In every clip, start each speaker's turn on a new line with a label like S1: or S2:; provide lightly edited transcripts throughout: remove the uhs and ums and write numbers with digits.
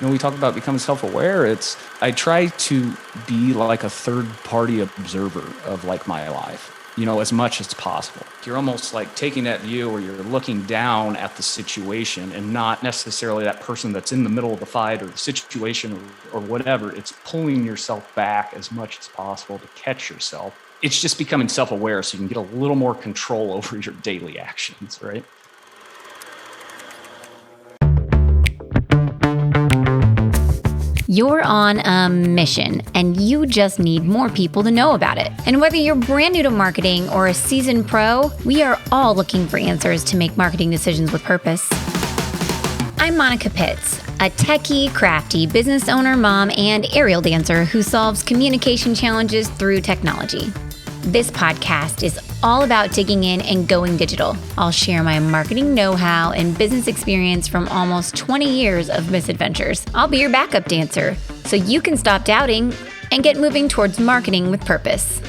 S1: We talk about becoming self-aware. I try to be like a third-party observer of like my life, as much as possible. You're almost like taking that view where you're looking down at the situation and not necessarily that person that's in the middle of the fight or the situation or whatever. It's pulling yourself back as much as possible to catch yourself. It's just becoming self-aware so you can get a little more control over your daily actions, right?
S2: You're on a mission, and you just need more people to know about it. And whether you're brand new to marketing or a seasoned pro, we are all looking for answers to make marketing decisions with purpose. I'm Monica Pitts, a techie, crafty business owner, mom, and aerial dancer who solves communication challenges through technology. This podcast is all about digging in and going digital. I'll share my marketing know-how and business experience from almost 20 years of misadventures. I'll be your backup dancer so you can stop doubting and get moving towards marketing with purpose.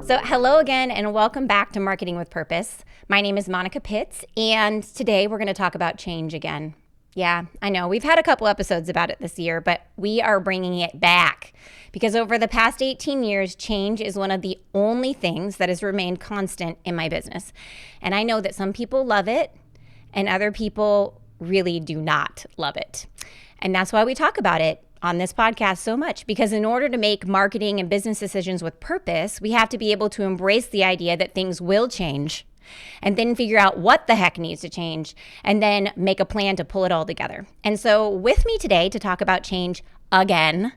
S2: So hello again and welcome back to Marketing with Purpose. My name is Monica Pitts, and today we're going to talk about change again. Yeah, I know. We've had a couple episodes about it this year, but we are bringing it back because over the past 18 years, change is one of the only things that has remained constant in my business. And I know that some people love it and other people really do not love it. And that's why we talk about it on this podcast so much, because in order to make marketing and business decisions with purpose, we have to be able to embrace the idea that things will change and then figure out what the heck needs to change and then make a plan to pull it all together. And so with me today to talk about change again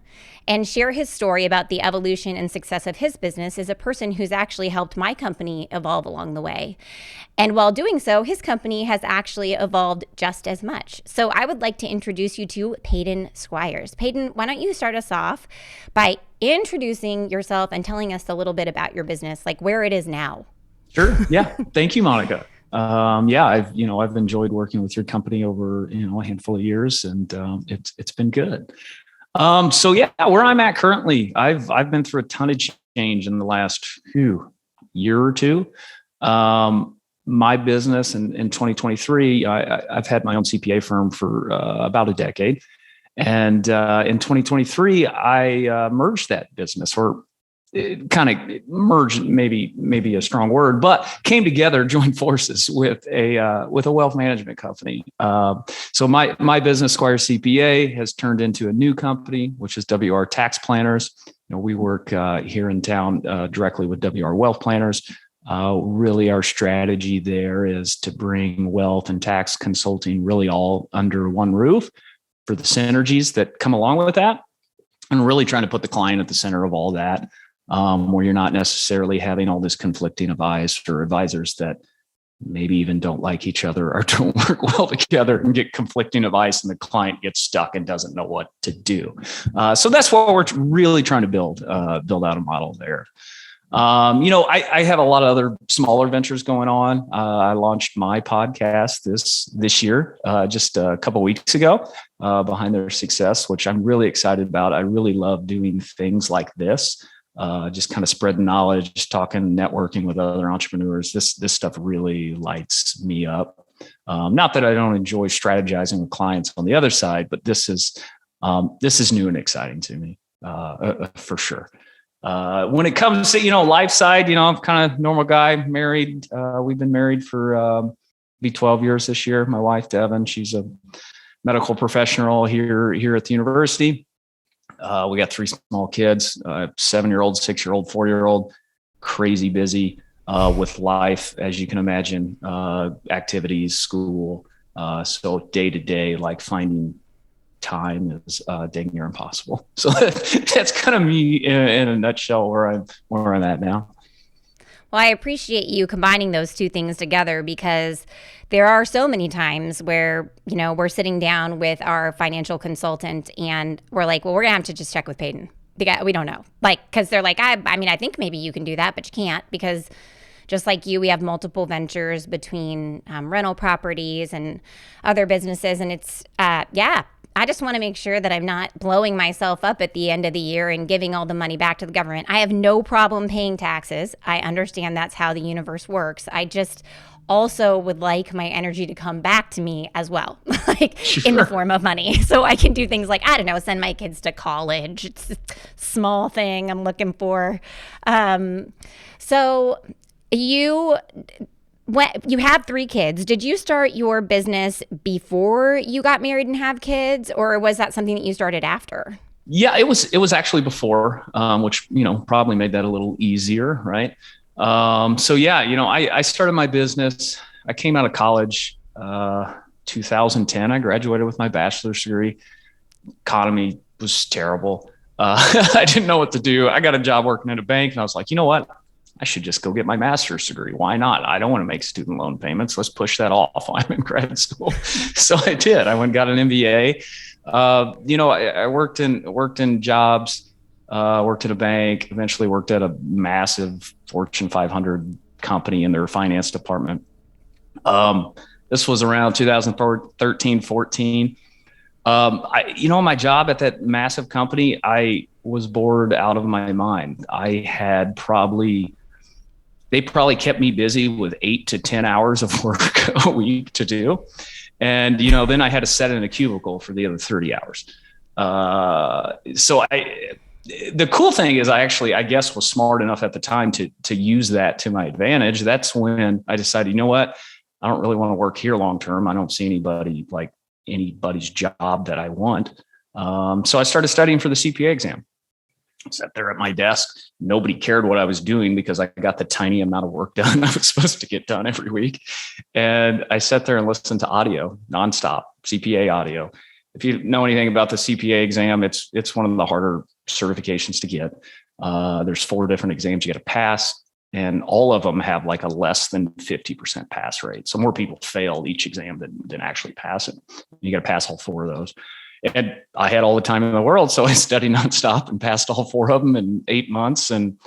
S2: and share his story about the evolution and success of his business is a person who's actually helped my company evolve along the way. And while doing so, his company has actually evolved just as much. So I would like to introduce you to Paden Squires. Paden, why don't you start us off by introducing yourself and telling us a little bit about your business, like where it is now?
S1: Sure. Yeah. Thank you, Monica. I've enjoyed working with your company over, a handful of years, and it's been good. Where I'm at currently, I've been through a ton of change in the last year or two. My business in 2023, I've had my own CPA firm for about a decade. And in 2023, I merged that business, or it kind of merged, maybe a strong word, but came together, joined forces with a wealth management company. So my business, Squires CPA, has turned into a new company, which is WR Tax Planners. We work here in town directly with WR Wealth Planners. Really, our strategy there is to bring wealth and tax consulting really all under one roof for the synergies that come along with that, and really trying to put the client at the center of all that. Where you're not necessarily having all this conflicting advice or advisors that maybe even don't like each other or don't work well together and get conflicting advice, and the client gets stuck and doesn't know what to do. So that's what we're really trying to build out a model there. I have a lot of other smaller ventures going on. I launched my podcast this year, just a couple of weeks ago, Behind Their Success, which I'm really excited about. I really love doing things like this. Just kind of spreading knowledge, talking, networking with other entrepreneurs. This stuff really lights me up. Not that I don't enjoy strategizing with clients on the other side, but this is new and exciting to me, for sure. When it comes to, life side, I'm kind of normal guy, married. We've been married for be 12 years this year. My wife, Devin, she's a medical professional here at the university. We got 3 small kids, 7-year-old, 6-year-old, 4-year-old, crazy busy with life, as you can imagine, activities, school. So day to day, like finding time is dang near impossible. So that's kind of me in a nutshell where I'm at now.
S2: Well, I appreciate you combining those two things together, because there are so many times where, we're sitting down with our financial consultant and we're like, well, we're going to have to just check with Paden. We don't know. Because they're like, I think maybe you can do that, but you can't, because just like you, we have multiple ventures between rental properties and other businesses. And it's, I just want to make sure that I'm not blowing myself up at the end of the year and giving all the money back to the government. I have no problem paying taxes. I understand that's how the universe works. I just also would like my energy to come back to me as well, like in the
S1: Sure.
S2: form of money. So I can do things like, I don't know, send my kids to college. It's a small thing I'm looking for. So you when you have 3 kids, did you start your business before you got married and have kids, or was that something that you started after?
S1: Yeah, it was actually before, which probably made that a little easier, right? So yeah, I started my business. I came out of college, 2010. I graduated with my bachelor's degree. Economy was terrible. I didn't know what to do. I got a job working at a bank, and I was like, you know what? I should just go get my master's degree. Why not? I don't want to make student loan payments. Let's push that off while I'm in grad school. So I did. I went and got an MBA. I worked in jobs, worked at a bank, eventually worked at a massive Fortune 500 company in their finance department. This was around 2013, 14. My job at that massive company, I was bored out of my mind. They probably kept me busy with 8 to 10 hours of work a week to do. And, then I had to set in a cubicle for the other 30 hours. The cool thing is I guess, was smart enough at the time to use that to my advantage. That's when I decided, you know what? I don't really want to work here long term. I don't see anybody's job that I want. So I started studying for the CPA exam. Sat there at my desk. Nobody cared what I was doing because I got the tiny amount of work done I was supposed to get done every week. And I sat there and listened to audio nonstop, CPA audio. If you know anything about the CPA exam, it's one of the harder certifications to get. There's 4 different exams you got to pass, and all of them have like a less than 50% pass rate. So more people fail each exam than actually pass it. You got to pass all 4 of those. And I had all the time in the world, so I studied nonstop and passed all 4 of them in 8 months. And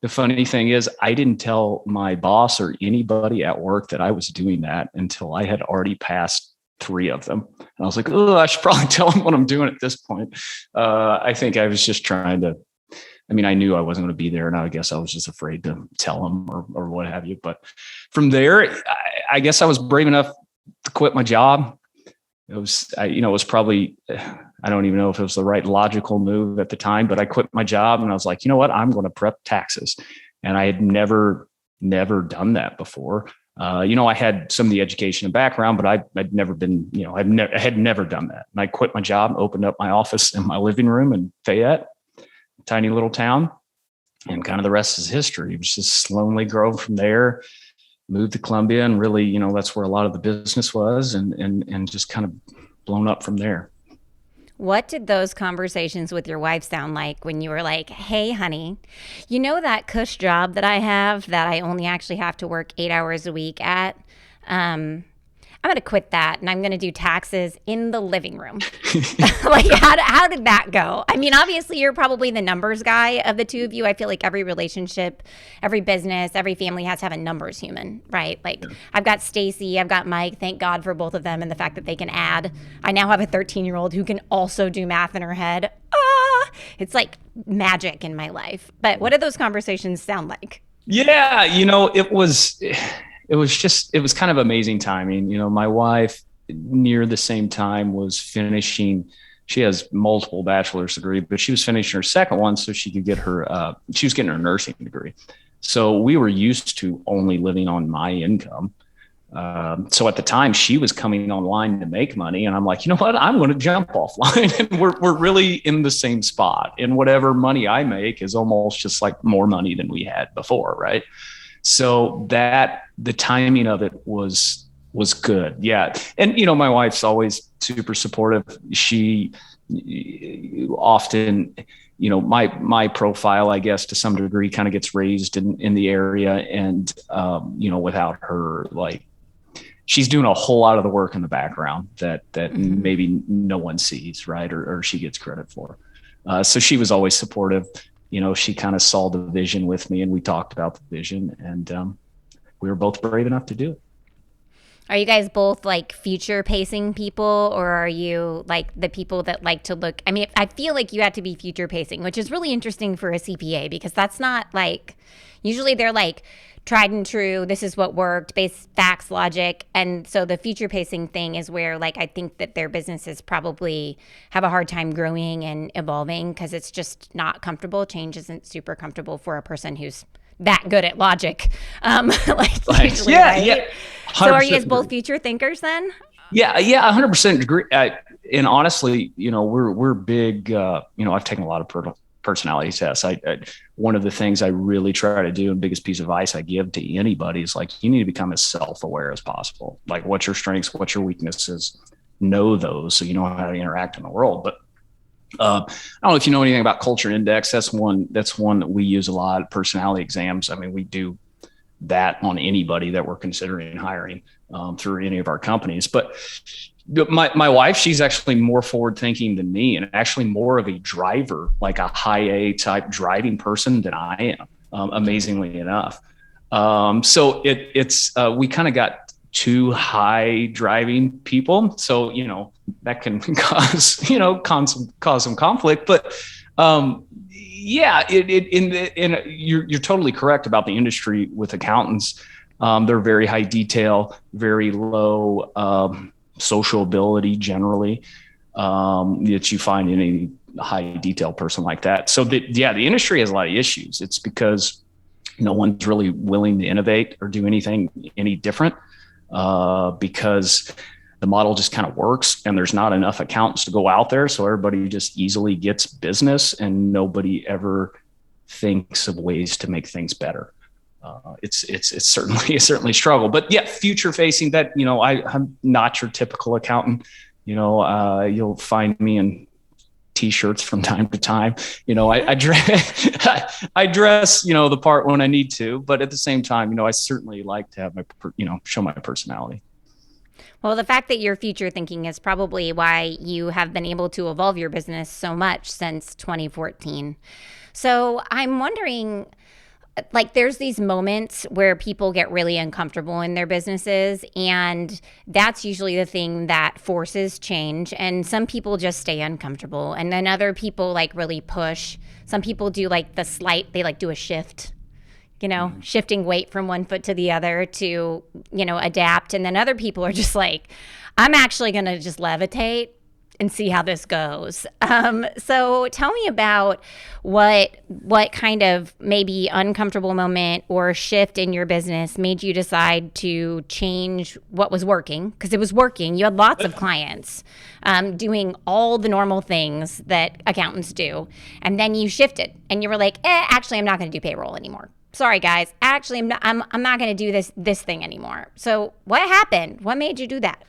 S1: the funny thing is, I didn't tell my boss or anybody at work that I was doing that until I had already passed 3 of them. And I was like, oh, I should probably tell them what I'm doing at this point. I think I was just trying to, I knew I wasn't going to be there, and I guess I was just afraid to tell them or what have you. But from there, I guess I was brave enough to quit my job. It was probably, I don't even know if it was the right logical move at the time, but I quit my job and I was like, you know what? I'm going to prep taxes. And I had never done that before. I had some of the education and background, but I'd never been, I had never done that. And I quit my job, opened up my office in my living room in Fayette, tiny little town, and kind of the rest is history. It was just slowly grown from there. Moved to Columbia, and really, that's where a lot of the business was, and just kind of blown up from there.
S2: What did those conversations with your wife sound like when you were like, hey, honey, that cush job that I have that I only actually have to work 8 hours a week at? I'm going to quit that and I'm going to do taxes in the living room. Like, how did that go? Obviously, you're probably the numbers guy of the two of you. I feel like every relationship, every business, every family has to have a numbers human, right? Like, I've got Stacy, I've got Mike. Thank God for both of them and the fact that they can add. I now have a 13-year-old who can also do math in her head. It's like magic in my life. But what did those conversations sound like?
S1: Yeah, it was kind of amazing timing. My wife near the same time was finishing. She has multiple bachelor's degrees, but she was finishing her second one so she could get she was getting her nursing degree. So we were used to only living on my income. So at the time she was coming online to make money, and I'm like, you know what? I'm going to jump offline. And we're really in the same spot, and whatever money I make is almost just like more money than we had before. Right. So the timing of it was good. Yeah. And, my wife's always super supportive. She often, my profile, I guess, to some degree kind of gets raised in the area. And, without her, like, she's doing a whole lot of the work in the background that maybe no one sees, right. Or she gets credit for. So she was always supportive. She kind of saw the vision with me, and we talked about the vision, and we were both brave enough to do it.
S2: Are you guys both like future pacing people, or are you like the people that like to look? I mean, I feel like you have to be future pacing, which is really interesting for a CPA because that's not like, usually they're like tried and true. This is what worked, based facts, logic. And so the future pacing thing is where like I think that their businesses probably have a hard time growing and evolving because it's just not comfortable. Change isn't super comfortable for a person who's that good at logic. Like
S1: Like,
S2: usually,
S1: yeah,
S2: right?
S1: yeah,
S2: So are you
S1: 100%
S2: guys both
S1: agree.
S2: future thinkers then?
S1: Yeah, 100% agree. And honestly, we're big. I've taken a lot of personality tests. One of the things I really try to do, and biggest piece of advice I give to anybody is like, you need to become as self-aware as possible. Like, what's your strengths, what's your weaknesses, know those so you know how to interact in the world. But I don't know if you know anything about Culture Index. That's one. That's one that we use a lot. Personality exams. I mean, we do that on anybody that we're considering hiring through any of our companies. But my wife, she's actually more forward thinking than me, and actually more of a driver, like a high A type driving person than I am. Amazingly enough. So it's we kind of got two high driving people, so that can cause some conflict. But yeah, you're totally correct about the industry with accountants. They're very high detail, very low sociability generally, that you find in a high detail person like that. So the industry has a lot of issues. It's because no one's really willing to innovate or do anything any different, because the model just kind of works and there's not enough accountants to go out there. So everybody just easily gets business and nobody ever thinks of ways to make things better. It's certainly a struggle, but yeah, future facing that, I'm not your typical accountant. You'll find me in t-shirts from time to time. I dress, I dress, the part when I need to, but at the same time, I certainly like to have show my personality.
S2: Well, the fact that you're future thinking is probably why you have been able to evolve your business so much since 2014. So I'm wondering, like, there's these moments where people get really uncomfortable in their businesses, and that's usually the thing that forces change. And some people just stay uncomfortable, and then other people like really push. Some people do like they like do a shift, shifting weight from one foot to the other to, adapt. And then other people are just like, I'm actually going to just levitate and see how this goes. So tell me about what kind of maybe uncomfortable moment or shift in your business made you decide to change what was working, because it was working. You had lots of clients doing all the normal things that accountants do. And then you shifted and you were like, actually, I'm not going to do payroll anymore. Sorry, guys. Actually, I'm not going to do this thing anymore. So what happened? What made you do that?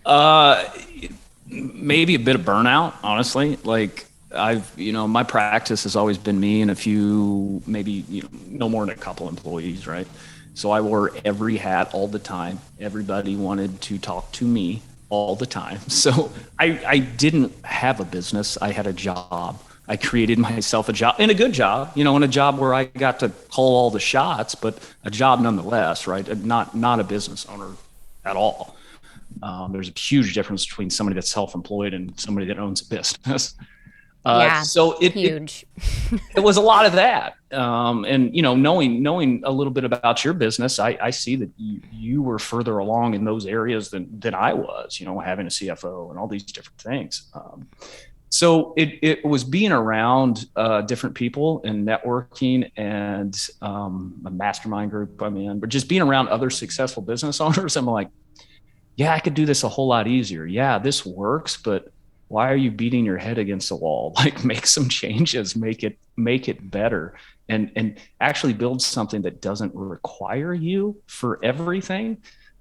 S1: Uh, Maybe a bit of burnout, honestly. Like, my practice has always been me and a few, maybe, no more than a couple employees, right? So I wore every hat all the time. Everybody wanted to talk to me all the time. So I didn't have a business. I had a job. I created myself a job, and a good job, and a job where I got to call all the shots, but a job nonetheless, right? Not a business owner at all. There's a huge difference between somebody that's self-employed and somebody that owns a business.
S2: Yeah,
S1: So
S2: huge.
S1: it was a lot of that. And knowing a little bit about your business, I see that you were further along in those areas than I was, having a CFO and all these different things. So it was being around different people and networking, and a mastermind group I'm in, but just being around other successful business owners. I'm like, yeah, I could do this a whole lot easier. Yeah, this works, but why are you beating your head against the wall? Like, make some changes, make it better, and actually build something that doesn't require you for everything.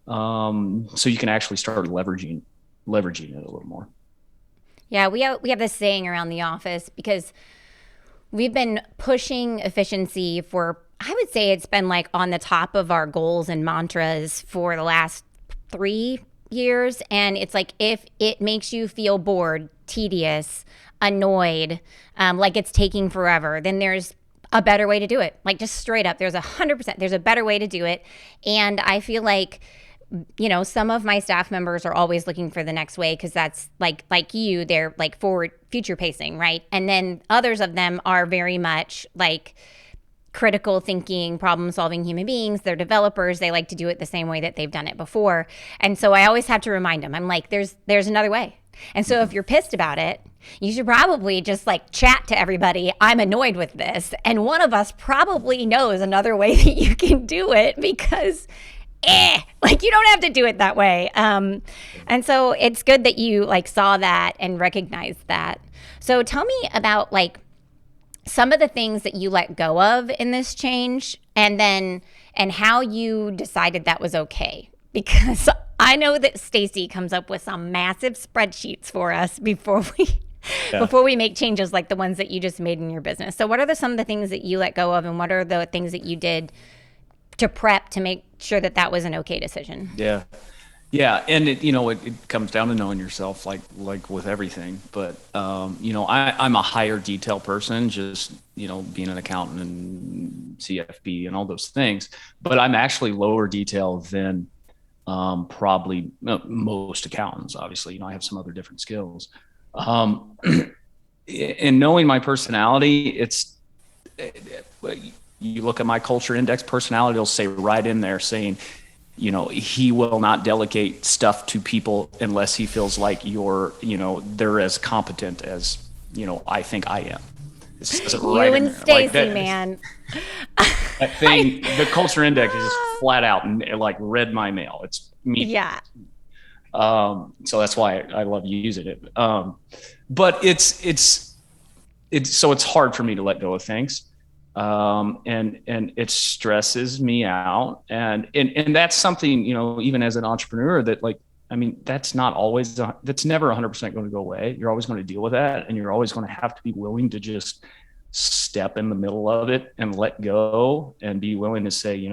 S1: So you can actually start leveraging it a little more.
S2: Yeah, we have this saying around the office because we've been pushing efficiency for, I would say it's been like on the top of our goals and mantras for the last 3 years. And it's like, if it makes you feel bored, tedious, annoyed, like it's taking forever, then there's a better way to do it. Like, just straight up, there's 100%, there's a better way to do it. And I feel like some of my staff members are always looking for the next way because that's like you, they're like forward future pacing, right? And then others of them are very much like critical thinking, problem solving human beings. They're developers. They like to do it the same way that they've done it before. And so I always have to remind them, I'm like, there's another way. And so if you're pissed about it, you should probably just like chat to everybody. I'm annoyed with this. And one of us probably knows another way that you can do it because like you don't have to do it that way. And so it's good that you like saw that and recognized that. So tell me about like some of the things that you let go of in this change and how you decided that was okay. Because I know that Stacy comes up with some massive spreadsheets for us before we make changes like the ones that you just made in your business. So what are some of the things that you let go of and what are the things that you did to prep to make sure that was an okay decision?
S1: Yeah. Yeah. And it comes down to knowing yourself like with everything. But, I'm a higher detail person, just, being an accountant and CFP and all those things, but I'm actually lower detail than probably most accountants. Obviously, I have some other different skills. And knowing my personality, you look at my culture index personality, it'll say right in there saying, he will not delegate stuff to people unless he feels like they're as competent as, I think I am. It says it right
S2: you
S1: in
S2: and
S1: there.
S2: Stacy, man.
S1: That thing, the culture index is just flat out and like read my mail. It's me.
S2: Yeah.
S1: So that's why I love using it. But it's so it's hard for me to let go of things. And it stresses me out. And that's something, even as an entrepreneur that that's not always, that's never 100% going to go away. You're always going to deal with that. And you're always going to have to be willing to just step in the middle of it and let go and be willing to say,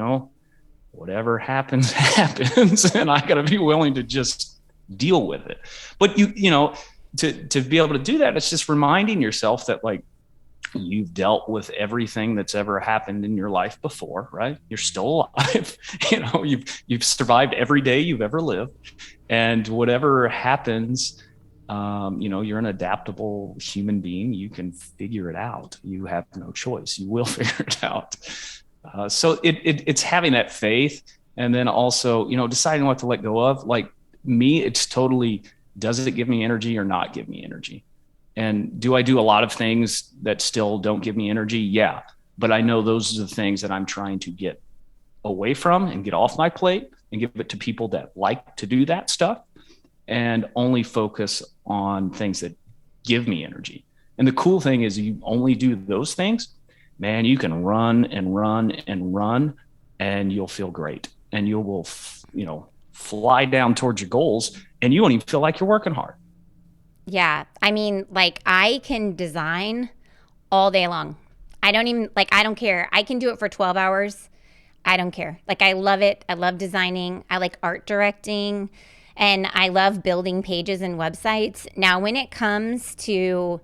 S1: whatever happens, happens. And I got to be willing to just deal with it. But to be able to do that, it's just reminding yourself that you've dealt with everything that's ever happened in your life before, right? You're still alive. You've survived every day you've ever lived, and whatever happens, you're an adaptable human being. You can figure it out. You have no choice. You will figure it out. So it's having that faith, and then also, deciding what to let go of. Like me, it's totally, does it give me energy or not give me energy? And do I do a lot of things that still don't give me energy? Yeah. But I know those are the things that I'm trying to get away from and get off my plate and give it to people that like to do that stuff and only focus on things that give me energy. And the cool thing is you only do those things, man, you can run and run and run and you'll feel great. And you will, fly down towards your goals and you won't even feel like you're working hard.
S2: Yeah. I mean, I can design all day long. I don't care. I can do it for 12 hours. I don't care. I love it. I love designing. I like art directing and I love building pages and websites. Now, when it comes to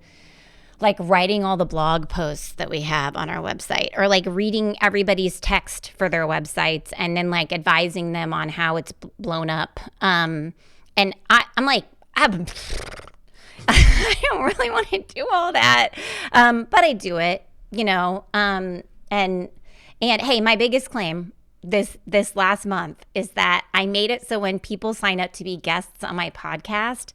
S2: writing all the blog posts that we have on our website or reading everybody's text for their websites and then advising them on how it's blown up. And I'm like, I don't really want to do all that. But I do it, and hey, my biggest claim this last month is that I made it so when people sign up to be guests on my podcast,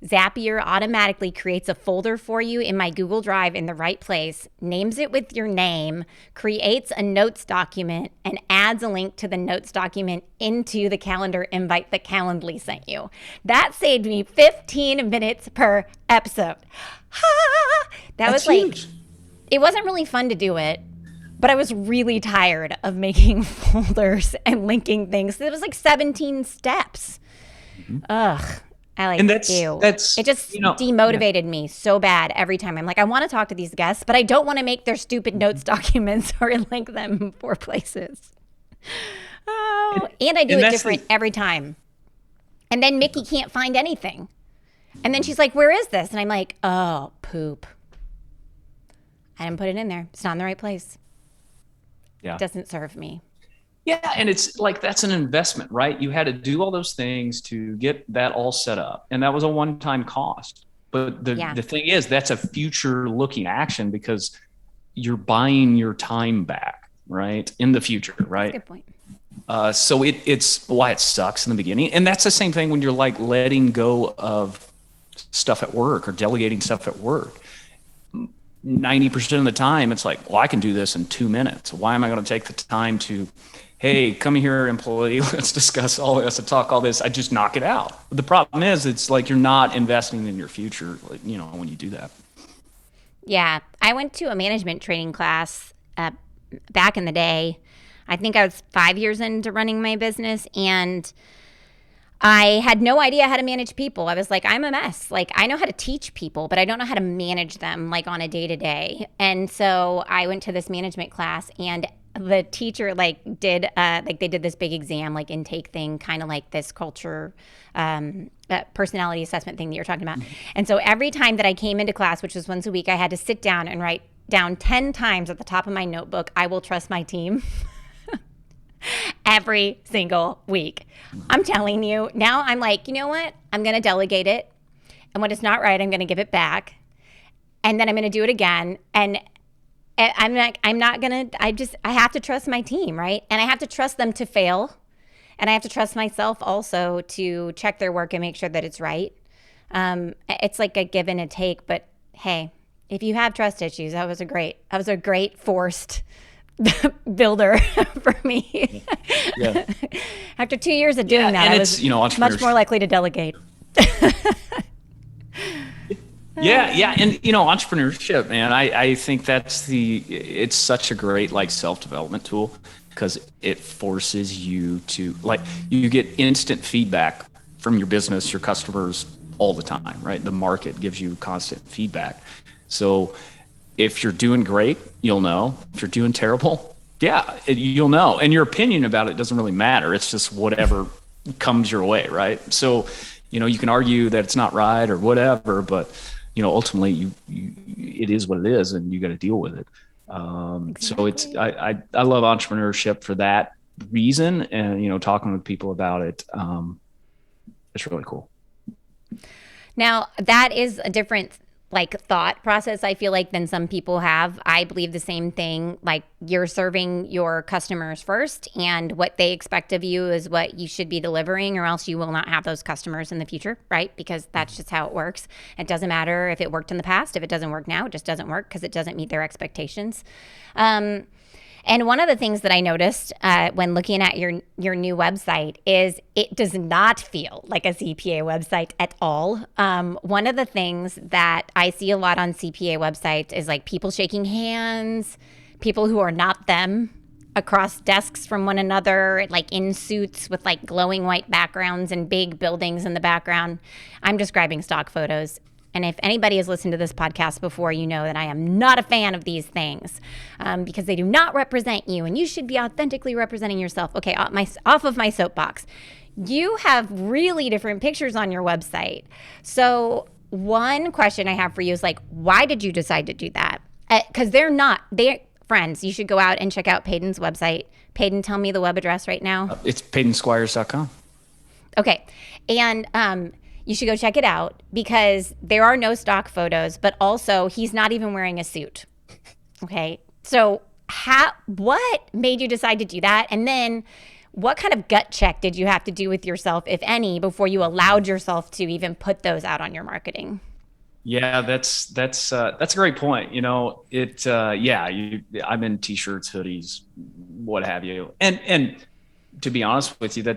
S2: Zapier automatically creates a folder for you in my Google Drive in the right place, names it with your name, creates a notes document, and adds a link to the notes document into the calendar invite that Calendly sent you. That saved me 15 minutes per episode. That's huge. It wasn't really fun to do it, but I was really tired of making folders and linking things. It was 17 steps. Mm-hmm. Ugh.
S1: And that's
S2: it just demotivated me so bad every time. I'm like, I want to talk to these guests, but I don't want to make their stupid notes documents or link them for places. Oh, and I do it different every time. And then Mickey can't find anything. And then she's like, where is this? And I'm like, oh, poop. I didn't put it in there. It's not in the right place.
S1: Yeah.
S2: It doesn't serve me.
S1: Yeah, and it's like that's an investment, right? You had to do all those things to get that all set up, and that was a one-time cost. But the
S2: Yeah,
S1: the thing is, that's a future-looking action because you're buying your time back, right, in the future,
S2: that's a
S1: right?
S2: good point.
S1: So it's why it sucks in the beginning, and that's the same thing when you're like letting go of stuff at work or delegating stuff at work. 90% of the time it's like, well, I can do this in 2 minutes. Why am I going to take the time to, hey, come here, employee, let's discuss all this and talk all this? I just knock it out. But the problem is it's like you're not investing in your future, when you do that.
S2: Yeah, I went to a management training class back in the day. I think I was 5 years into running my business, and I had no idea how to manage people. I was like, I'm a mess. Like, I know how to teach people, but I don't know how to manage them like on a day to day. And so I went to this management class, and the teacher they did this big exam, like intake thing, kind of like this culture, personality assessment thing that you're talking about. And so every time that I came into class, which was once a week, I had to sit down and write down 10 times at the top of my notebook, I will trust my team. Every single week. I'm telling you, now I'm like, you know what? I'm going to delegate it. And when it's not right, I'm going to give it back. And then I'm going to do it again. And I'm not going to, I have to trust my team, right? And I have to trust them to fail. And I have to trust myself also to check their work and make sure that it's right. It's like a give and a take. But hey, if you have trust issues, that was a great forced builder for me.
S1: Yeah.
S2: After 2 years of doing that,
S1: and
S2: I
S1: it's,
S2: was much more likely to delegate.
S1: yeah. And, entrepreneurship, man, I think it's such a great like self-development tool because it forces you to like, you get instant feedback from your business, your customers all the time, right? The market gives you constant feedback. So if you're doing great, you'll know. If you're doing terrible, yeah, you'll know. And your opinion about it doesn't really matter. It's just whatever comes your way, right? So, you can argue that it's not right or whatever, but ultimately, it is what it is, and you got to deal with it. So
S2: Exactly.
S1: I love entrepreneurship for that reason, and talking with people about it, it's really cool.
S2: Now, that is a different like thought process I feel like than some people have. I believe the same thing. Like, you're serving your customers first, and what they expect of you is what you should be delivering, or else you will not have those customers in the future, right? Because that's just how it works. It doesn't matter if it worked in the past. If it doesn't work now, it just doesn't work because it doesn't meet their expectations. And one of the things that I noticed when looking at your new website is it does not feel like a CPA website at all. One of the things that I see a lot on CPA websites is like people shaking hands, people who are not them across desks from one another, like in suits with like glowing white backgrounds and big buildings in the background. I'm describing stock photos. And if anybody has listened to this podcast before, you know that I am not a fan of these things because they do not represent you, and you should be authentically representing yourself. Okay, off of my soapbox. You have really different pictures on your website. So one question I have for you is like, why did you decide to do that? Because they're friends. You should go out and check out Paden's website. Paden, tell me the web address right now.
S1: It's PadenSquires.com.
S2: Okay. And you should go check it out because there are no stock photos, but also he's not even wearing a suit. Okay. So what made you decide to do that? And then what kind of gut check did you have to do with yourself, if any, before you allowed yourself to even put those out on your marketing?
S1: Yeah, that's a great point. I'm in t-shirts, hoodies, what have you. And to be honest with you,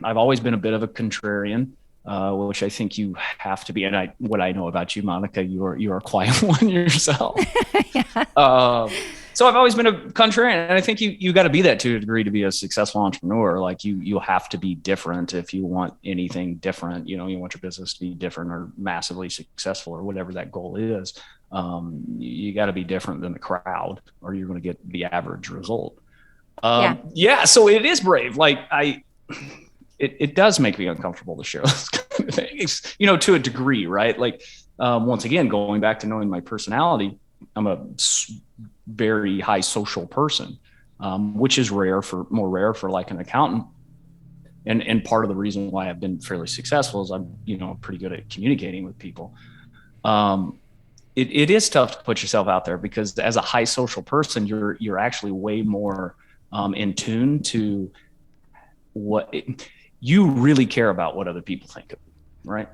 S1: I've always been a bit of a contrarian, which I think you have to be. And what I know about you, Monica, you're a quiet one yourself.
S2: Yeah.
S1: So I've always been a contrarian, and I think you got to be that to a degree to be a successful entrepreneur. Like you have to be different if you want anything different. You want your business to be different or massively successful or whatever that goal is. You got to be different than the crowd, or you're going to get the average result.
S2: Yeah.
S1: So it is brave. Like it does make me uncomfortable to share those kind of things, to a degree, right? Like once again, going back to knowing my personality, I'm a very high social person. which is more rare for like an accountant. And part of the reason why I've been fairly successful is I'm, pretty good at communicating with people. Um, it is tough to put yourself out there because as a high social person, you're actually way more in tune to what you really care about what other people think of you, right?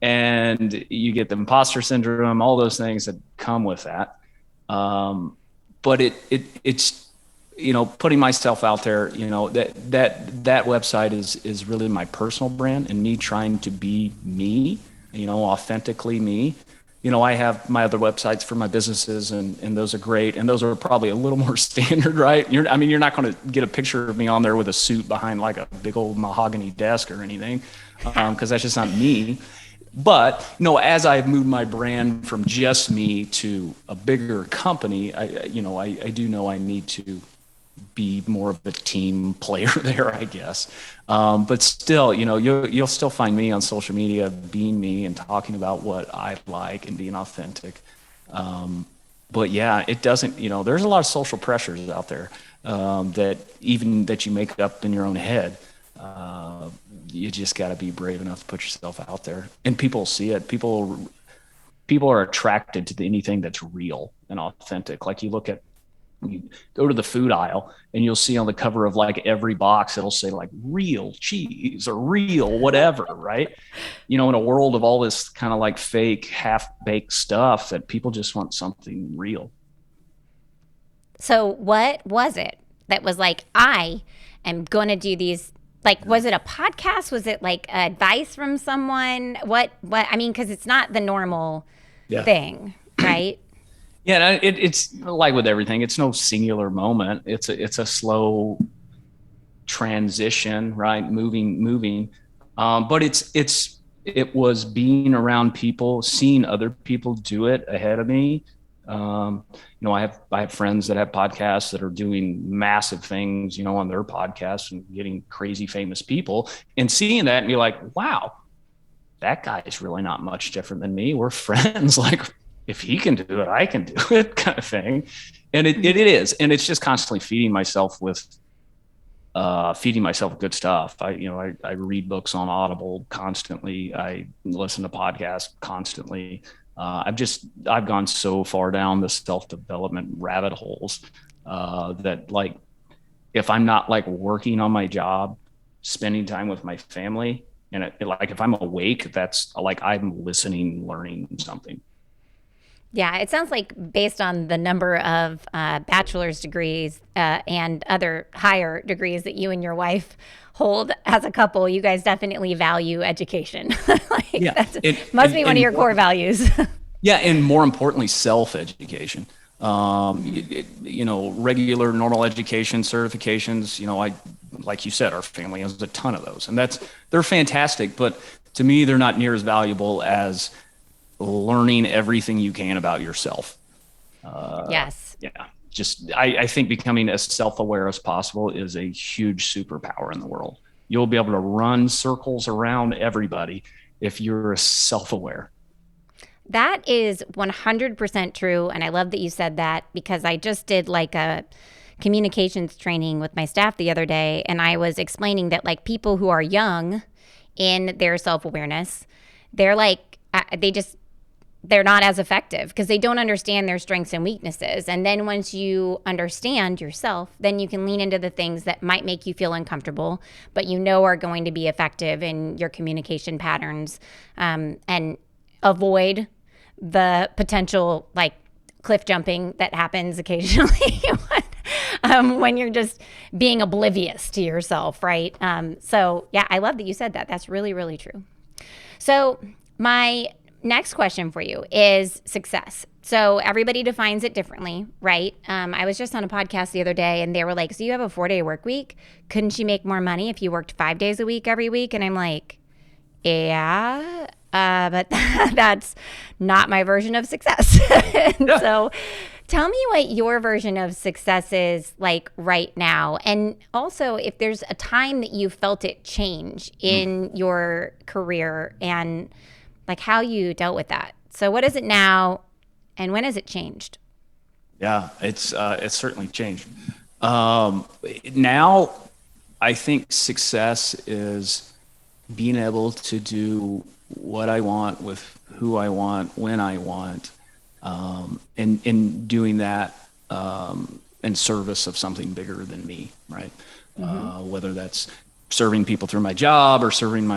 S1: And you get the imposter syndrome, all those things that come with that. But it's putting myself out there. That website is really my personal brand and me trying to be me. Authentically me. I have my other websites for my businesses, and those are great, and those are probably a little more standard, right? You're not going to get a picture of me on there with a suit behind like a big old mahogany desk or anything, because that's just not me. But as I've moved my brand from just me to a bigger company, I do know I need to be more of a team player there, I guess. But still, you'll still find me on social media being me and talking about what I like and being authentic. But yeah, it doesn't. There's a lot of social pressures out there that you make up in your own head. You just got to be brave enough to put yourself out there, and people see it. People are attracted to anything that's real and authentic. Like you go to the food aisle and you'll see on the cover of like every box it'll say like real cheese or real whatever, right? In a world of all this kind of like fake half-baked stuff, that people just want something real.
S2: So what was it that was like, I am going to do these? Like, was it a podcast? Was it like advice from someone? I mean, because it's not the normal
S1: Yeah.
S2: thing, right?
S1: Yeah, it's like with everything. It's no singular moment. It's a slow transition, right? Moving. But it was being around people, seeing other people do it ahead of me. I have friends that have podcasts that are doing massive things, on their podcasts and getting crazy famous people, and seeing that and be like, wow, that guy is really not much different than me. We're friends. Like, if he can do it, I can do it, kind of thing. And it is. And it's just constantly feeding myself good stuff. I read books on Audible constantly. I listen to podcasts constantly. I've gone so far down the self-development rabbit holes that, like, if I'm not like working on my job, spending time with my family, and like if I'm awake, that's like I'm listening, learning something.
S2: Yeah, it sounds like based on the number of bachelor's degrees and other higher degrees that you and your wife hold as a couple, you guys definitely value education. Like,
S1: Yeah,
S2: must be one of your core values.
S1: yeah, and more importantly, self-education. Regular normal education certifications. I like you said, our family has a ton of those, and they're fantastic. But to me, they're not near as valuable as learning everything you can about yourself.
S2: Yes.
S1: Yeah, I think becoming as self-aware as possible is a huge superpower in the world. You'll be able to run circles around everybody if you're self-aware.
S2: That is 100% true. And I love that you said that, because I just did like a communications training with my staff the other day. And I was explaining that, like, people who are young in their self awareness, they're like, they're not as effective because they don't understand their strengths and weaknesses. And then once you understand yourself, then you can lean into the things that might make you feel uncomfortable, but are going to be effective in your communication patterns, and avoid the potential like cliff jumping that happens occasionally when you're just being oblivious to yourself, right? So yeah, I love that you said that. That's really, really true. So my next question for you is success. So everybody defines it differently, right? I was just on a podcast the other day and they were like, so you have a 4-day work week. Couldn't you make more money if you worked 5 days a week every week? And I'm like, yeah, but that's not my version of success. And
S1: Yeah.
S2: so tell me what your version of success is like right now. And also, if there's a time that you felt it change in your career and like how you dealt with that. So what is it now and when has it changed?
S1: Yeah, it's certainly changed. Um, Now I think success is being able to do what I want with who I want, when I want, and in doing that in service of something bigger than me, right?
S2: Mm-hmm.
S1: Whether that's serving people through my job or serving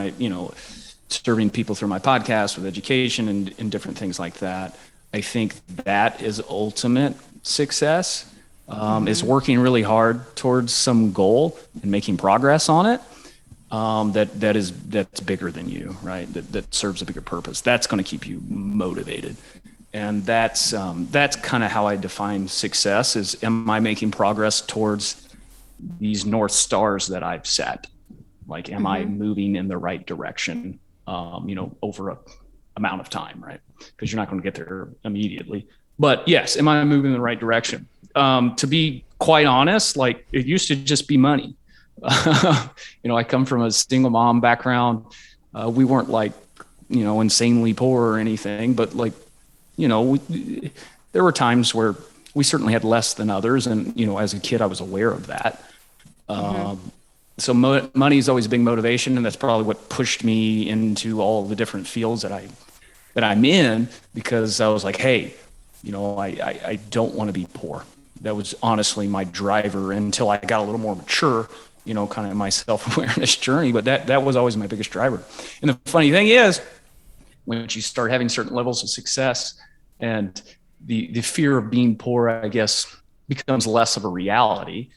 S1: people through my podcast with education and different things like that. I think that is ultimate success. Is
S2: Mm-hmm.
S1: working really hard towards some goal and making progress on it. That's bigger than you, right? That serves a bigger purpose. That's going to keep you motivated, and that's kind of how I define success. Is am I making progress towards these north stars that I've set? Like, am I
S2: Mm-hmm.
S1: moving in the right direction? Over a amount of time, right? Because you're not going to get there immediately. But yes, am I moving in the right direction? To be quite honest, like it used to just be money. I come from a single mom background. We weren't like, insanely poor or anything, but like, there were times where we certainly had less than others. And, as a kid, I was aware of that.
S2: Mm-hmm.
S1: So money has always been motivation. And that's probably what pushed me into all the different fields that I'm in, because I was like, hey, I don't want to be poor. That was honestly my driver until I got a little more mature, kind of in my self-awareness journey. But that was always my biggest driver. And the funny thing is, once you start having certain levels of success and the fear of being poor, I guess, becomes less of a reality.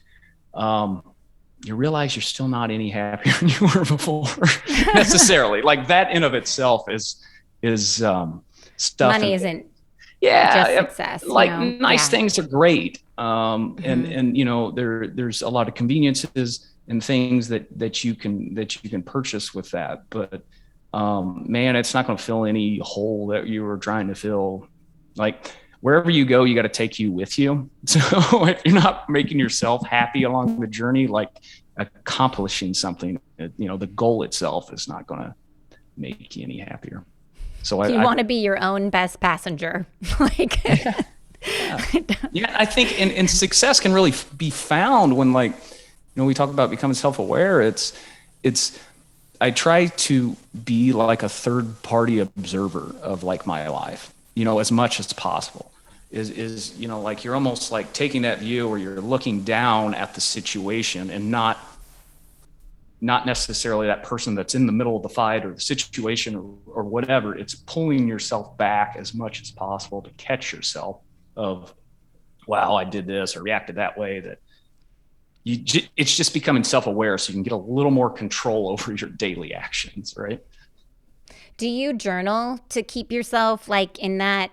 S1: Um, you realize you're still not any happier than you were before necessarily. Like that in of itself is stuff.
S2: Money isn't just
S1: Yeah,
S2: success,
S1: like nice
S2: Yeah.
S1: things are great. And
S2: Mm-hmm.
S1: there's a lot of conveniences and things that you can purchase with that. But man, it's not going to fill any hole that you were trying to fill. Like wherever you go, you got to take you with you. So if you're not making yourself happy along the journey, like accomplishing something, the goal itself is not going to make you any happier. So
S2: You want to be your own best passenger. Like,
S1: yeah, yeah, yeah. I think and success can really be found when, like, we talk about becoming self-aware. It's I try to be like a third party observer of like my life, as much as possible. Is like you're almost like taking that view where you're looking down at the situation and not necessarily that person that's in the middle of the fight or the situation or whatever. It's pulling yourself back as much as possible to catch yourself of, wow, I did this or reacted that way. That it's just becoming self-aware so you can get a little more control over your daily actions, right?
S2: do you journal to keep yourself like in that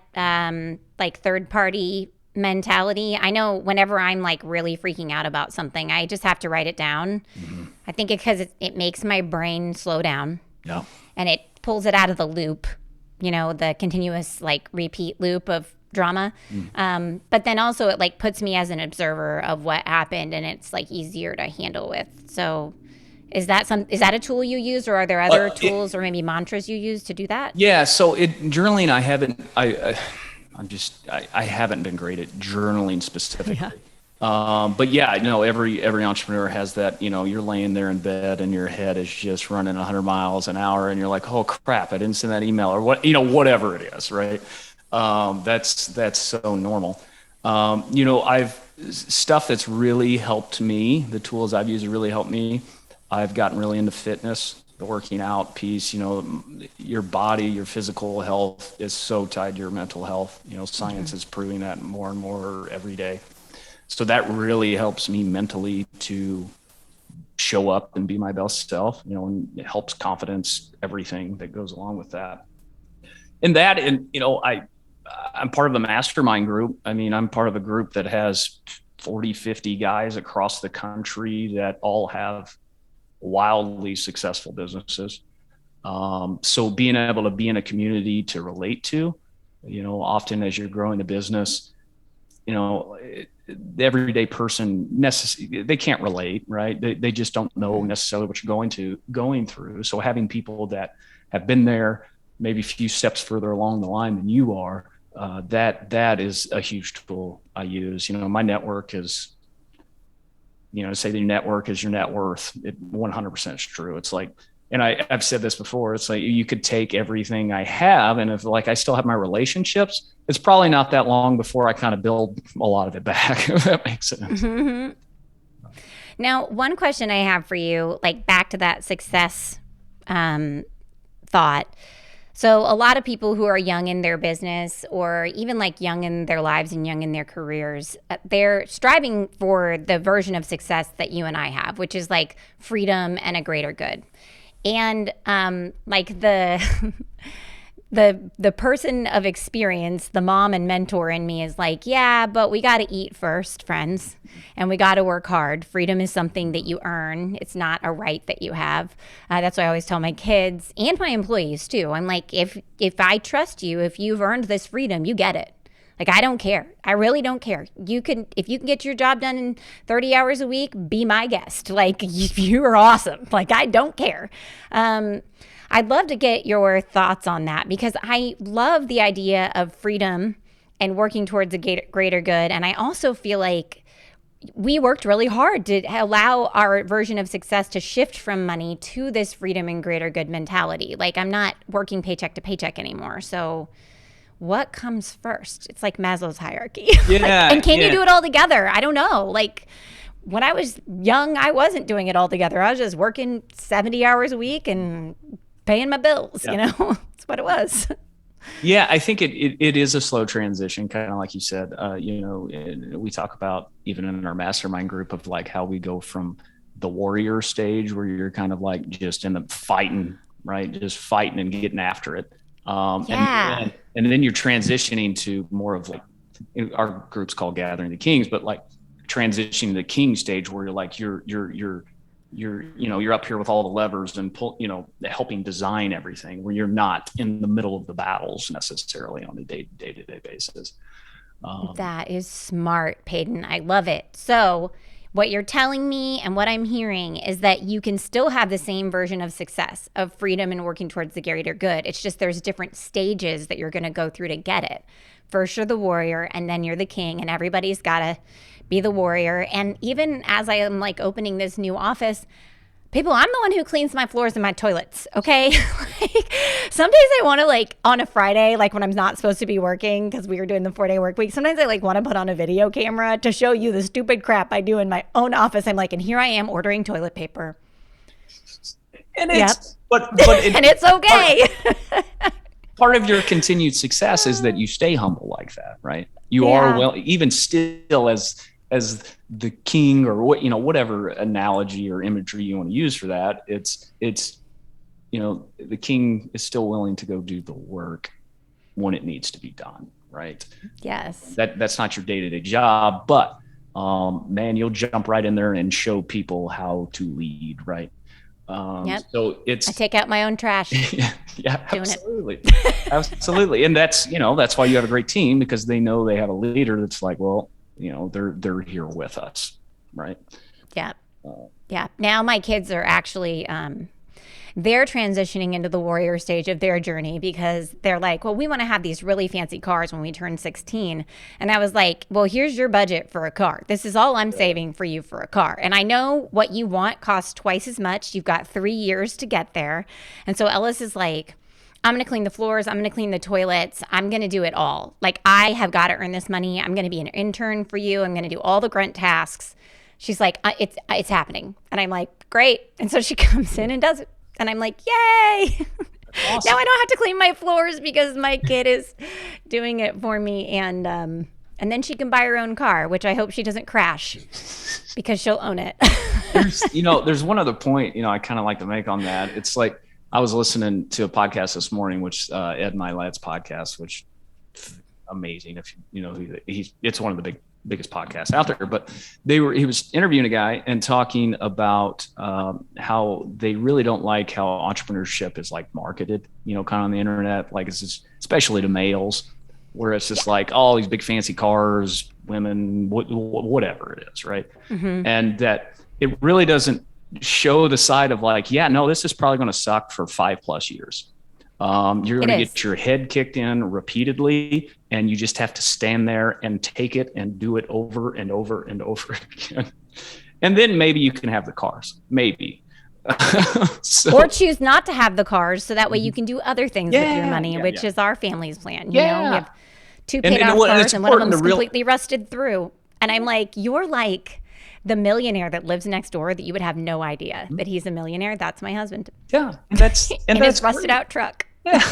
S2: like third party mentality? I know whenever I'm like really freaking out about something, I just have to write it down.
S1: Mm-hmm.
S2: I think because it makes my brain slow down
S1: Yeah.
S2: and it pulls it out of the loop, the continuous like repeat loop of drama. But then also it like puts me as an observer of what happened and it's like easier to handle with. So is that a tool you use, or are there other tools or maybe mantras you use to do that?
S1: Yeah. So journaling, I haven't, I haven't been great at journaling
S2: Yeah.
S1: specifically. But yeah, every entrepreneur has that. You're laying there in bed and your head is just running 100 miles an hour, and you're like, "Oh crap, I didn't send that email," or whatever it is, right? That's so normal. I've stuff that's really helped me. The tools I've used have really helped me. I've gotten really into fitness, the working out piece. Your body, your physical health is so tied to your mental health. Science is proving that more and more every day. So that really helps me mentally to show up and be my best self, and it helps confidence, everything that goes along with that. I'm part of the mastermind group. I mean, I'm part of a group that has 40, 50 guys across the country that all have wildly successful businesses. So being able to be in a community to relate to, often as you're growing a business, the everyday person they can't relate, right? They just don't know necessarily what you're going through. So having people that have been there, maybe a few steps further along the line than you are, that is a huge tool I use. My network is say your network is your net worth. It 100% is true. It's like, and I've said this before, it's like you could take everything I have, and if like I still have my relationships, it's probably not that long before I kind of build a lot of it back, if that makes sense.
S2: Mm-hmm. Now, one question I have for you, like back to that success thought. So, a lot of people who are young in their business or even like young in their lives and young in their careers, they're striving for the version of success that you and I have, which is like freedom and a greater good. And like the person of experience, the mom and mentor in me is like, yeah, but we got to eat first, friends, and we got to work hard. Freedom is something that you earn. It's not a right that you have. That's what I always tell my kids and my employees too. I'm like, if I trust you, if you've earned this freedom, you get it. Like, I don't care. I really don't care. If you can get your job done in 30 hours a week, be my guest. Like, you are awesome. Like, I don't care. I'd love to get your thoughts on that because I love the idea of freedom and working towards a greater good. And I also feel like we worked really hard to allow our version of success to shift from money to this freedom and greater good mentality. Like, I'm not working paycheck to paycheck anymore. So what comes first? It's like Maslow's hierarchy.
S1: Yeah.
S2: And can you do it all together? I don't know. Like, when I was young, I wasn't doing it all together. I was just working 70 hours a week and paying my bills, That's what it was.
S1: Yeah, I think it is a slow transition, kind of like you said. We talk about even in our mastermind group of like how we go from the warrior stage where you're kind of like just in the fighting, right? Just fighting and getting after it. And then you're transitioning to more of like our group's called Gathering the Kings, but like transitioning to the king stage where you're like you're up here with all the levers and helping design everything where you're not in the middle of the battles necessarily on a day-to-day basis.
S2: That is smart, Paden. I love it. So what you're telling me and what I'm hearing is that you can still have the same version of success, of freedom and working towards the greater good. It's just there's different stages that you're going to go through to get it. First, you're the warrior, and then you're the king, and everybody's got to be the warrior. And even as I am like opening this new office, people, I'm the one who cleans my floors and my toilets, okay? Like, some days I want to like on a Friday, like when I'm not supposed to be working because we were doing the 4-day work week, sometimes I like want to put on a video camera to show you the stupid crap I do in my own office. I'm like, and here I am ordering toilet paper.
S1: And it's,
S2: and it's okay.
S1: Part of your continued success is that you stay humble like that, right? You are even still as the king or whatever analogy or imagery you want to use for that. It's the king is still willing to go do the work when it needs to be done, right?
S2: Yes.
S1: That's not your day-to-day job, but man, you'll jump right in there and show people how to lead, right? So I
S2: take out my own trash.
S1: Yeah, absolutely. Absolutely. And that's why you have a great team, because they know they have a leader that's like, well, they're here with us. Right.
S2: Yeah. Yeah. Now my kids are actually, they're transitioning into the warrior stage of their journey because they're like, well, we want to have these really fancy cars when we turn 16. And I was like, well, here's your budget for a car. This is all I'm saving for you for a car. And I know what you want costs twice as much. You've got 3 years to get there. And so Ellis is like, I'm going to clean the floors. I'm going to clean the toilets. I'm going to do it all. Like, I have got to earn this money. I'm going to be an intern for you. I'm going to do all the grunt tasks. She's like, it's happening. And I'm like, great. And so she comes in and does it. And I'm like, yay. Awesome. Now I don't have to clean my floors because my kid is doing it for me. And then she can buy her own car, which I hope she doesn't crash because she'll own it.
S1: There's one other point, I kind of like to make on that. It's like, I was listening to a podcast this morning, which Ed Milet's podcast, which amazing. If it's one of the biggest podcasts out there, but he was interviewing a guy and talking about how they really don't like how entrepreneurship is like marketed, kind of on the internet, like it's just, especially to males, where it's just like all these big fancy cars, women, whatever it is. Right. Mm-hmm. And that it really doesn't show the side of like, this is probably going to suck for 5+ years. You're going to get your head kicked in repeatedly, and you just have to stand there and take it and do it over and over and over again. And then maybe you can have the cars, maybe.
S2: Yeah.
S1: So,
S2: Or choose not to have the cars so that way you can do other things with your
S1: yeah,
S2: money,
S1: yeah,
S2: which
S1: yeah,
S2: is our family's plan. You know, we
S1: yeah.
S2: have two paid off
S1: And
S2: cars
S1: it's
S2: and one of
S1: important to
S2: them's completely rusted through. And I'm like, you're like the millionaire that lives next door that you would have no idea that he's a millionaire. That's my husband
S1: yeah, and
S2: in his
S1: that's
S2: rusted
S1: great.
S2: out truck.
S1: Yeah.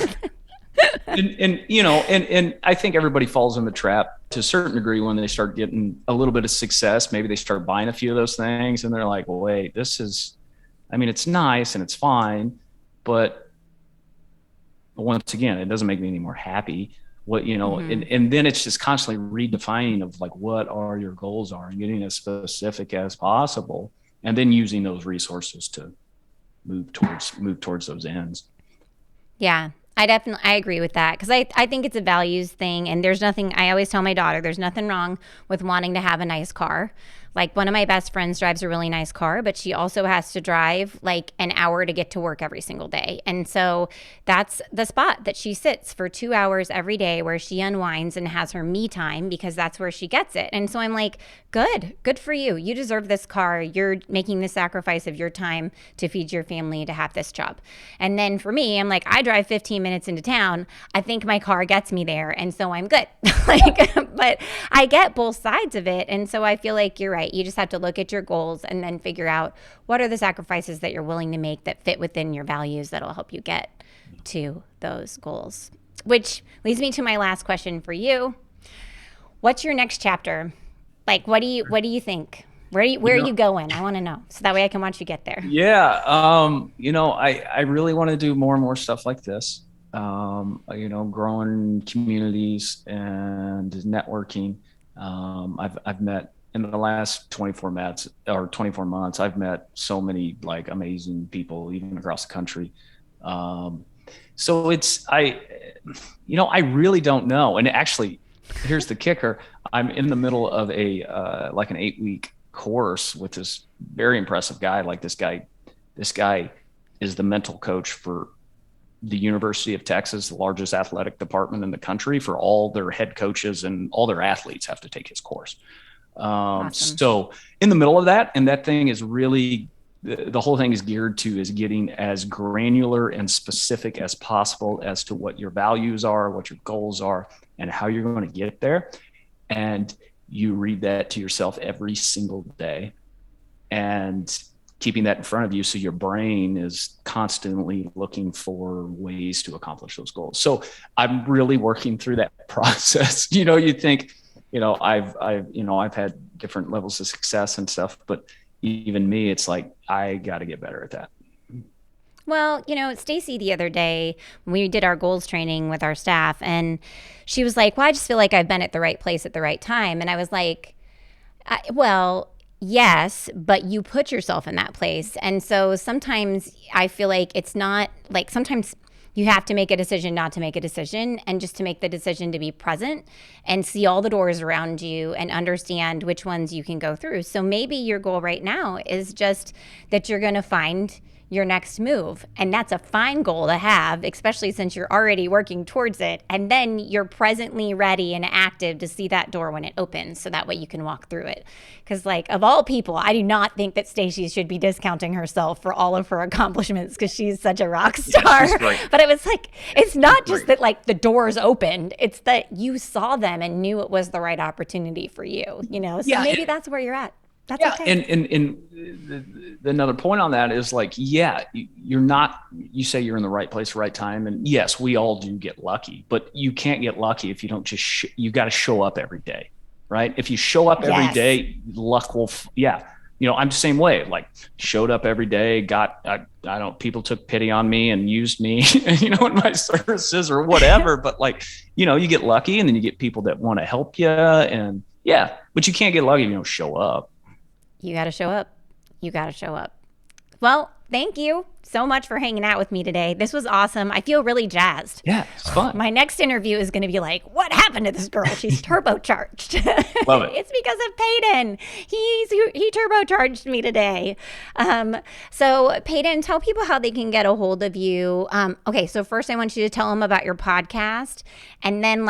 S1: And I think everybody falls in the trap to a certain degree when they start getting a little bit of success. Maybe they start buying a few of those things and they're like, well, wait, it's nice and it's fine, but once again, it doesn't make me any more happy. And then it's just constantly redefining of like what are your goals are and getting as specific as possible, and then using those resources to move towards those ends.
S2: Yeah, I agree with that because I think it's a values thing. And there's nothing, I always tell my daughter, there's nothing wrong with wanting to have a nice car. Like one of my best friends drives a really nice car, but she also has to drive like an hour to get to work every single day. And so that's the spot that she sits for 2 hours every day where she unwinds and has her me time because that's where she gets it. And so I'm like, good for you. You deserve this car. You're making the sacrifice of your time to feed your family to have this job. And then for me, I'm like, I drive 15 minutes into town. I think my car gets me there. And so I'm good. But I get both sides of it. And so I feel like you're right. You just have to look at your goals and then figure out what are the sacrifices that you're willing to make that fit within your values that'll help you get to those goals. Which leads me to my last question for you. What's your next chapter? Like, what do you think? Where are you going? I want to know. So that way I can watch you get there.
S1: Yeah. I really want to do more and more stuff like this. Growing communities and networking. I've met in the last 24 months, I've met so many like amazing people, even across the country. So I really don't know. And actually, here's the kicker. I'm in the middle of like an 8-week course with this very impressive guy. Like this guy is the mental coach for the University of Texas, the largest athletic department in the country. For all their head coaches and all their athletes have to take his course.
S2: Awesome.
S1: So in the middle of that, and that thing is really, the whole thing is geared to is getting as granular and specific as possible as to what your values are, what your goals are, and how you're going to get there. And you read that to yourself every single day and keeping that in front of you. So your brain is constantly looking for ways to accomplish those goals. So I'm really working through that process. You think, I've had different levels of success and stuff, but even me, it's like, I got to get better at that.
S2: Well, Stacy the other day, we did our goals training with our staff, and she was like, well, I just feel like I've been at the right place at the right time. And I was like, well, yes, but you put yourself in that place. And so sometimes I feel like it's not like sometimes you have to make a decision not to make a decision and just to make the decision to be present and see all the doors around you and understand which ones you can go through. So maybe your goal right now is just that you're going to find your next move. And that's a fine goal to have, especially since you're already working towards it. And then you're presently ready and active to see that door when it opens. So that way you can walk through it. Because like of all people, I do not think that Stacey should be discounting herself for all of her accomplishments because she's such a rock star.
S1: Yeah,
S2: but it was like, it's not just that like the doors opened. It's that you saw them and knew it was the right opportunity for you, So maybe that's where you're at. That's okay.
S1: And another point on that is like, you say you're in the right place, right time. And yes, we all do get lucky, but you can't get lucky if you don't just, you got to show up every day, right? If you show up every day, luck will, I'm the same way, like showed up every day, people took pity on me and used me, in my services or whatever. But like, you get lucky and then you get people that want to help you but you can't get lucky if you don't show up.
S2: You got to show up. You got to show up. Well, thank you so much for hanging out with me today. This was awesome. I feel really jazzed.
S1: Yeah, it's fun.
S2: My next interview is going to be like, what happened to this girl? She's turbocharged.
S1: Love it.
S2: It's because of Paden. He turbocharged me today. So Paden, tell people how they can get a hold of you. Okay, so first I want you to tell them about your podcast, and then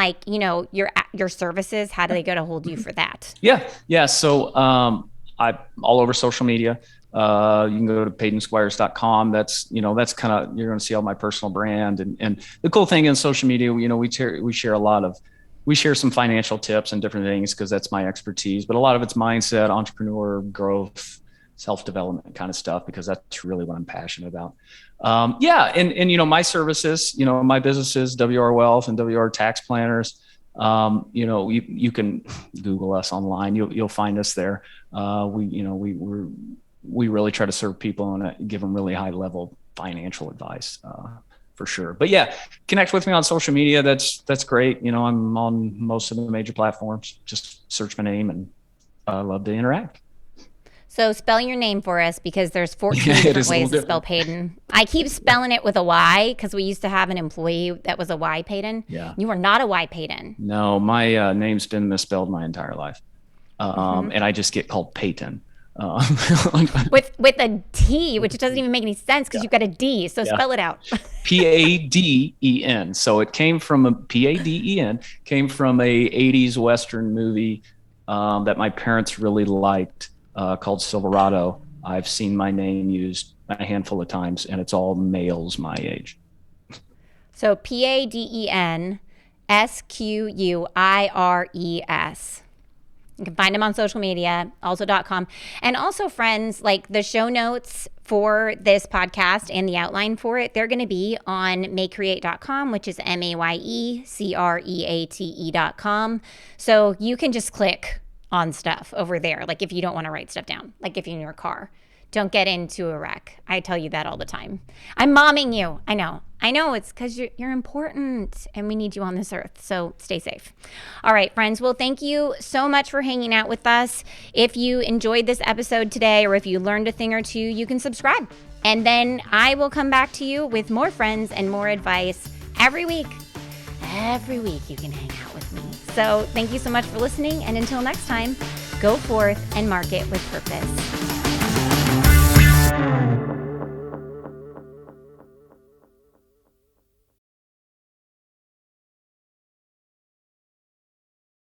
S2: your services. How do they get a hold of you for that?
S1: Yeah. So I'm all over social media. You can go to PadenSquires.com. That's kind of, you're going to see all my personal brand. And the cool thing in social media, we share some financial tips and different things because that's my expertise, but a lot of it's mindset, entrepreneur growth, self-development kind of stuff, because that's really what I'm passionate about. My services, my businesses, WR Wealth and WR Tax Planners. You can Google us online. You'll find us there. We really try to serve people and give them really high level financial advice, for sure. But yeah, connect with me on social media. That's great. I'm on most of the major platforms. Just search my name, and I love to interact.
S2: So spell your name for us, because there's 14
S1: It
S2: different
S1: is a
S2: ways
S1: little
S2: to spell
S1: different.
S2: Paden. I keep spelling it with a Y because we used to have an employee that was a Y Paden.
S1: Yeah.
S2: You are not a Y Paden.
S1: No, my name's been misspelled my entire life. And I just get called Peyton. Um,
S2: With a T, which doesn't even make any sense because you've got a D. So
S1: Yeah.
S2: spell it out.
S1: Paden. So it came from a Paden, came from a 80s Western movie that my parents really liked, called Silverado. I've seen my name used a handful of times, and it's all males my age.
S2: So PadenSquires. You can find them on social media, also.com. And also, friends, like the show notes for this podcast and the outline for it, they're going to be on mayecreate.com, which is MAYECREATE.com. So you can just click on stuff over there, like if you don't want to write stuff down, like if you're in your car. Don't get into a wreck. I tell you that all the time. I'm momming you. I know. It's because you're important and we need you on this earth. So stay safe. All right, friends. Well, thank you so much for hanging out with us. If you enjoyed this episode today, or if you learned a thing or two, you can subscribe. And then I will come back to you with more friends and more advice every week. Every week you can hang out with me. So thank you so much for listening. And until next time, go forth and market with purpose.